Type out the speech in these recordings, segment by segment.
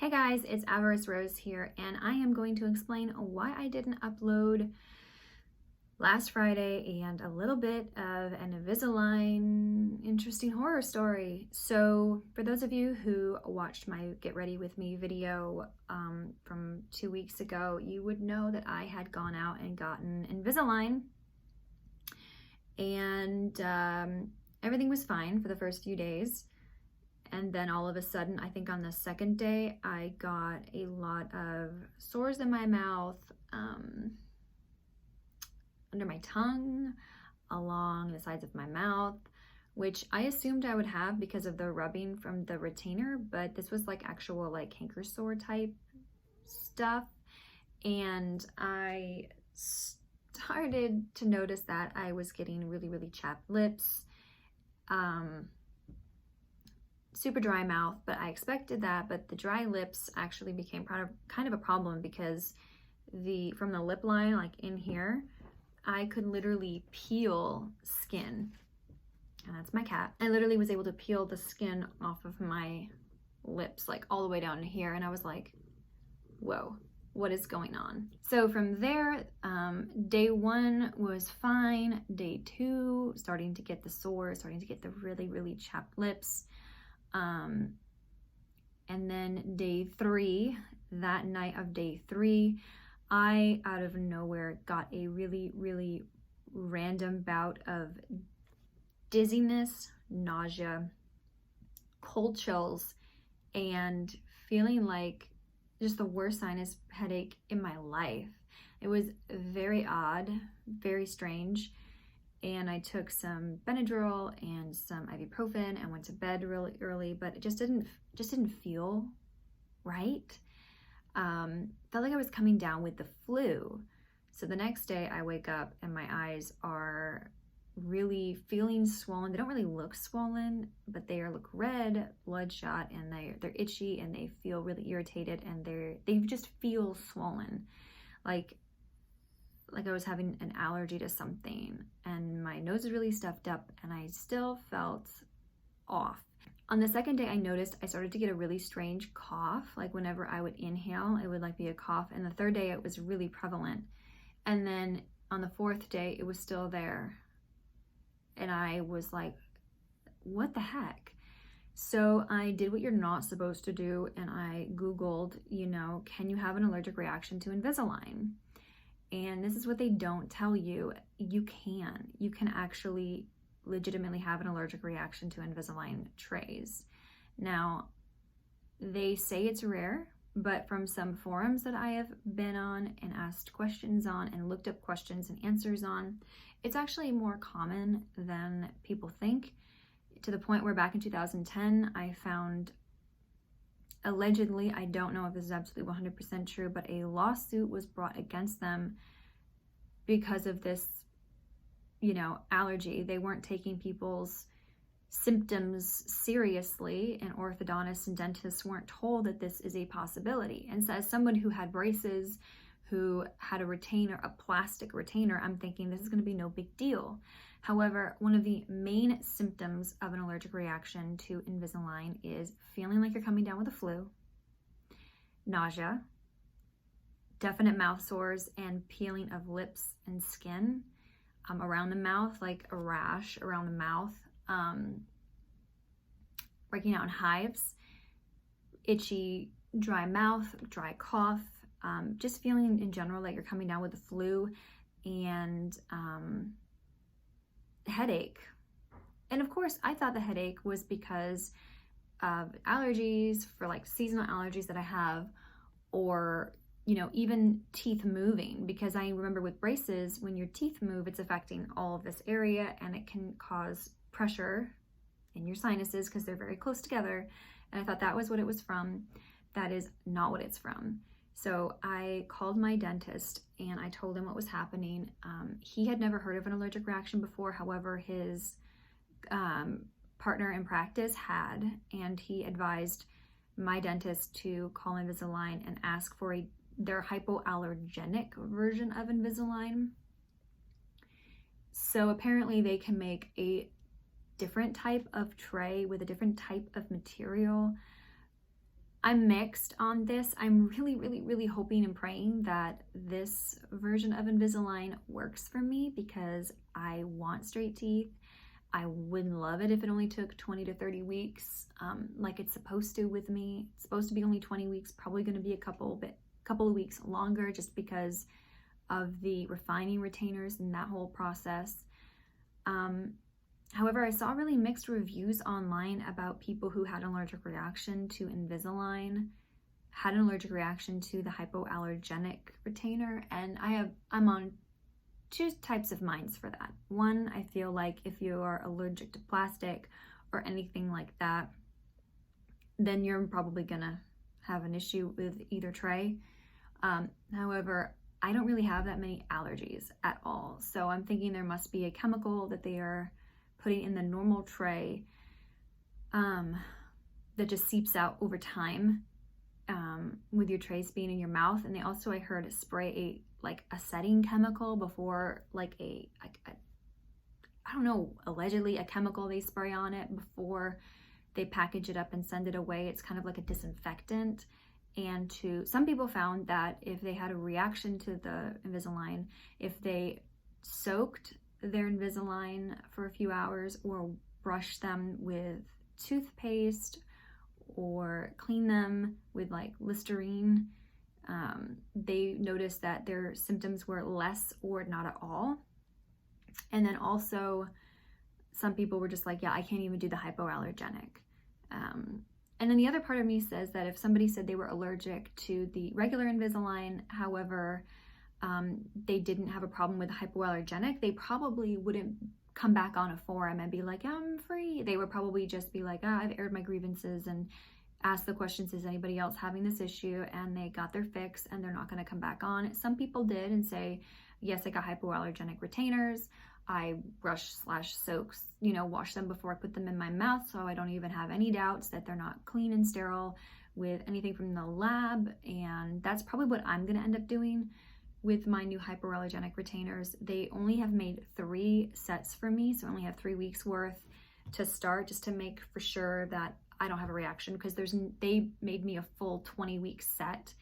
Hey guys, it's Avarice Rose here, and I am going to explain why I didn't upload last Friday and a little bit of an Invisalign interesting horror story. So for those of you who watched my Get Ready With Me video from 2 weeks ago, you would know that I had gone out and gotten Invisalign, and everything was fine for the first few days. And then all of a sudden, I think on the second day, I got a lot of sores in my mouth, under my tongue, along the sides of my mouth, which I assumed I would have because of the rubbing from the retainer, but this was like actual like canker sore type stuff. And I started to notice that I was getting really chapped lips, super dry mouth, but I expected that. But the dry lips actually became kind of a problem because from the lip line, like in here, I could literally peel skin, and that's my cat. I literally was able to peel the skin off of my lips, like all the way down to here, and I was like, whoa, what is going on? So from there, day one was fine. Day two, starting to get the sores, starting to get the really chapped lips. And then day three, that night of day three, I, out of nowhere, got a really random bout of dizziness, nausea, cold chills, and feeling like just the worst sinus headache in my life. It was very odd, very strange. And I took some Benadryl and some ibuprofen and went to bed really early, but it just didn't feel right. Felt like I was coming down with the flu. So the next day I wake up and my eyes are really feeling swollen. They don't really look swollen, but they look red, bloodshot, and they're itchy, and they feel really irritated, and they just feel swollen, like I was having an allergy to something, and my nose is really stuffed up, and I still felt off. On the second day, I noticed I started to get a really strange cough. Like whenever I would inhale, it would like be a cough. And the third day, it was really prevalent. And then on the fourth day, it was still there. And I was like, what the heck? So I did what you're not supposed to do, and I Googled, can you have an allergic reaction to Invisalign? And this is what they don't tell you. You can actually legitimately have an allergic reaction to Invisalign trays. Now, they say it's rare, but from some forums that I have been on and asked questions on and looked up questions and answers on, it's actually more common than people think, to the point where back in 2010, I found, allegedly, I don't know if this is absolutely 100% true, but a lawsuit was brought against them because of this, allergy. They weren't taking people's symptoms seriously, and orthodontists and dentists weren't told that this is a possibility. And so as someone who had braces, who had a retainer, a plastic retainer, I'm thinking this is going to be no big deal. However, one of the main symptoms of an allergic reaction to Invisalign is feeling like you're coming down with the flu, nausea, definite mouth sores, and peeling of lips and skin around the mouth, like a rash around the mouth, breaking out in hives, itchy, dry mouth, dry cough, just feeling in general like you're coming down with the flu, and headache. And of course, I thought the headache was because of allergies, for like seasonal allergies that I have, or even teeth moving, because I remember with braces, when your teeth move, it's affecting all of this area, and it can cause pressure in your sinuses because they're very close together. And I thought that was what it was from. That is not what it's from. So I called my dentist and I told him what was happening. He had never heard of an allergic reaction before. However, his partner in practice had, and he advised my dentist to call Invisalign and ask for their hypoallergenic version of Invisalign. So apparently they can make a different type of tray with a different type of material. I'm mixed on this. I'm really hoping and praying that this version of Invisalign works for me because I want straight teeth. I would love it if it only took 20 to 30 weeks, like it's supposed to with me. It's supposed to be only 20 weeks, probably going to be a couple of weeks longer just because of the refining retainers and that whole process. However, I saw really mixed reviews online about people who had an allergic reaction to Invisalign, had an allergic reaction to the hypoallergenic retainer, and I'm on two types of minds for that. One, I feel like if you are allergic to plastic or anything like that, then you're probably gonna have an issue with either tray. However, I don't really have that many allergies at all. So I'm thinking there must be a chemical that they are putting in the normal tray that just seeps out over time with your trays being in your mouth. And they also, I heard, spray a setting chemical before, I don't know, allegedly a chemical they spray on it before they package it up and send it away. It's kind of like a disinfectant. And some people found that if they had a reaction to the Invisalign, if they soaked their Invisalign for a few hours or brush them with toothpaste or clean them with like Listerine, they noticed that their symptoms were less or not at all. And then also some people were just like, yeah, I can't even do the hypoallergenic. And then the other part of me says that if somebody said they were allergic to the regular Invisalign, however, they didn't have a problem with hypoallergenic, they probably wouldn't come back on a forum and be like, I'm free. They would probably just be like, I've aired my grievances and asked the questions, is anybody else having this issue? And they got their fix and they're not going to come back on. Some people did and say, yes, I got hypoallergenic retainers. I brush/soak, wash them before I put them in my mouth, so I don't even have any doubts that they're not clean and sterile with anything from the lab. And that's probably what I'm going to end up doing with my new hypoallergenic retainers. They only have made 3 sets for me, so I only have 3 weeks worth to start, just to make for sure that I don't have a reaction, because they made me a full 20-week set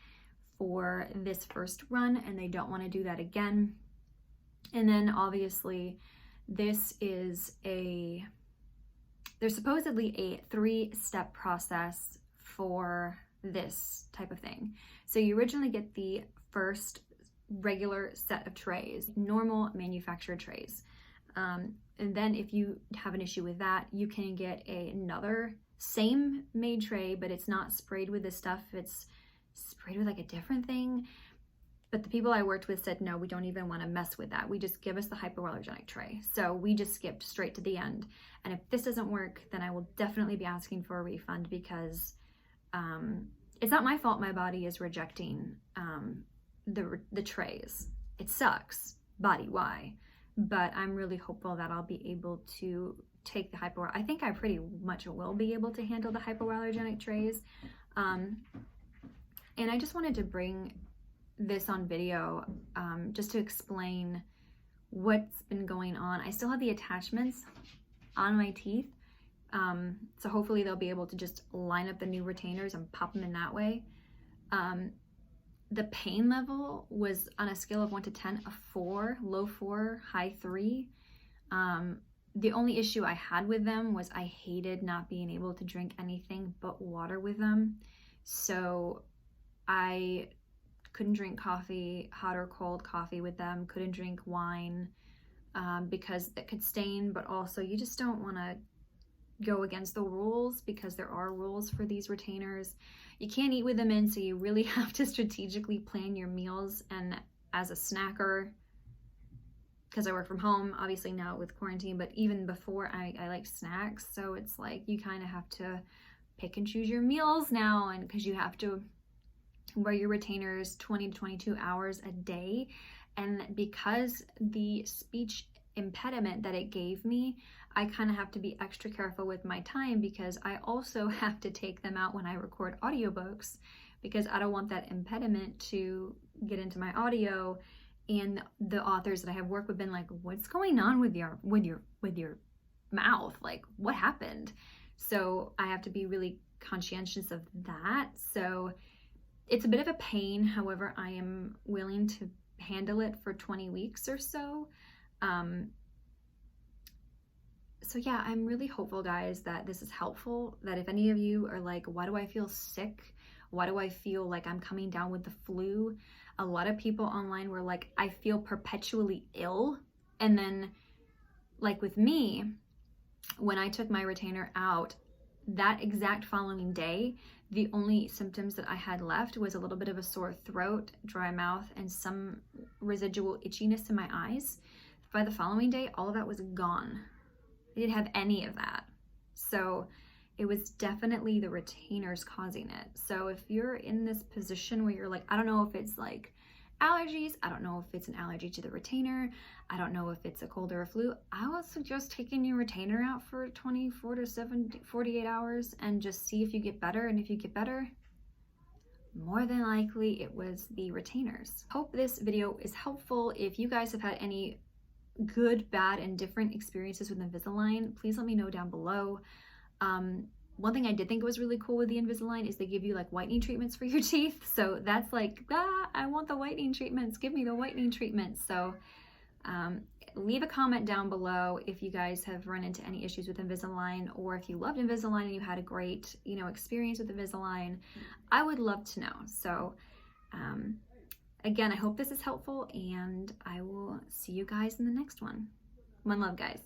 for this first run, and they don't want to do that again. And then obviously there's supposedly a 3-step process for this type of thing. So you originally get the first regular set of trays, normal manufactured trays. And then if you have an issue with that, you can get another same made tray, but it's not sprayed with this stuff. It's sprayed with like a different thing. But the people I worked with said, no, we don't even want to mess with that. We just give us the hypoallergenic tray. So we just skipped straight to the end. And if this doesn't work, then I will definitely be asking for a refund, because it's not my fault my body is rejecting the trays. It sucks, body, why? But I'm really hopeful that I'll be able to take the I think I pretty much will be able to handle the hypoallergenic trays. And I just wanted to bring this on video just to explain what's been going on. I still have the attachments on my teeth, so hopefully they'll be able to just line up the new retainers and pop them in that way. The pain level was on a scale of 1 to 10, a 4, low 4, high 3. The only issue I had with them was I hated not being able to drink anything but water with them. So I couldn't drink coffee, hot or cold coffee with them, couldn't drink wine because that could stain, but also you just don't want to go against the rules, because there are rules for these retainers. You can't eat with them in, so you really have to strategically plan your meals. And as a snacker, because I work from home, obviously now with quarantine, but even before I like snacks, so it's like you kind of have to pick and choose your meals now, and because you have to wear your retainers 20 to 22 hours a day. And because the speech impediment that it gave me, I kind of have to be extra careful with my time, because I also have to take them out when I record audiobooks, because I don't want that impediment to get into my audio. And the authors that I have worked with been like, what's going on with your mouth? Like, what happened? So I have to be really conscientious of that. So it's a bit of a pain. However, I am willing to handle it for 20 weeks or so. So yeah, I'm really hopeful, guys, that this is helpful, that if any of you are like, why do I feel sick? Why do I feel like I'm coming down with the flu? A lot of people online were like, I feel perpetually ill. And then like with me, when I took my retainer out, that exact following day, the only symptoms that I had left was a little bit of a sore throat, dry mouth, and some residual itchiness in my eyes. By the following day, all of that was gone. I didn't have any of that. So it was definitely the retainers causing it. So if you're in this position where you're like, I don't know if it's like allergies, I don't know if it's an allergy to the retainer, I don't know if it's a cold or a flu, I would suggest taking your retainer out for 24 to 48 hours and just see if you get better. And if you get better, more than likely it was the retainers. Hope this video is helpful. If you guys have had any good, bad, and different experiences with Invisalign, please let me know down below. One thing I did think was really cool with the Invisalign is they give you like whitening treatments for your teeth. So that's like, I want the whitening treatments. Give me the whitening treatments. So leave a comment down below if you guys have run into any issues with Invisalign, or if you loved Invisalign and you had a great, experience with Invisalign. I would love to know. So again, I hope this is helpful, and I will see you guys in the next one. One love, guys.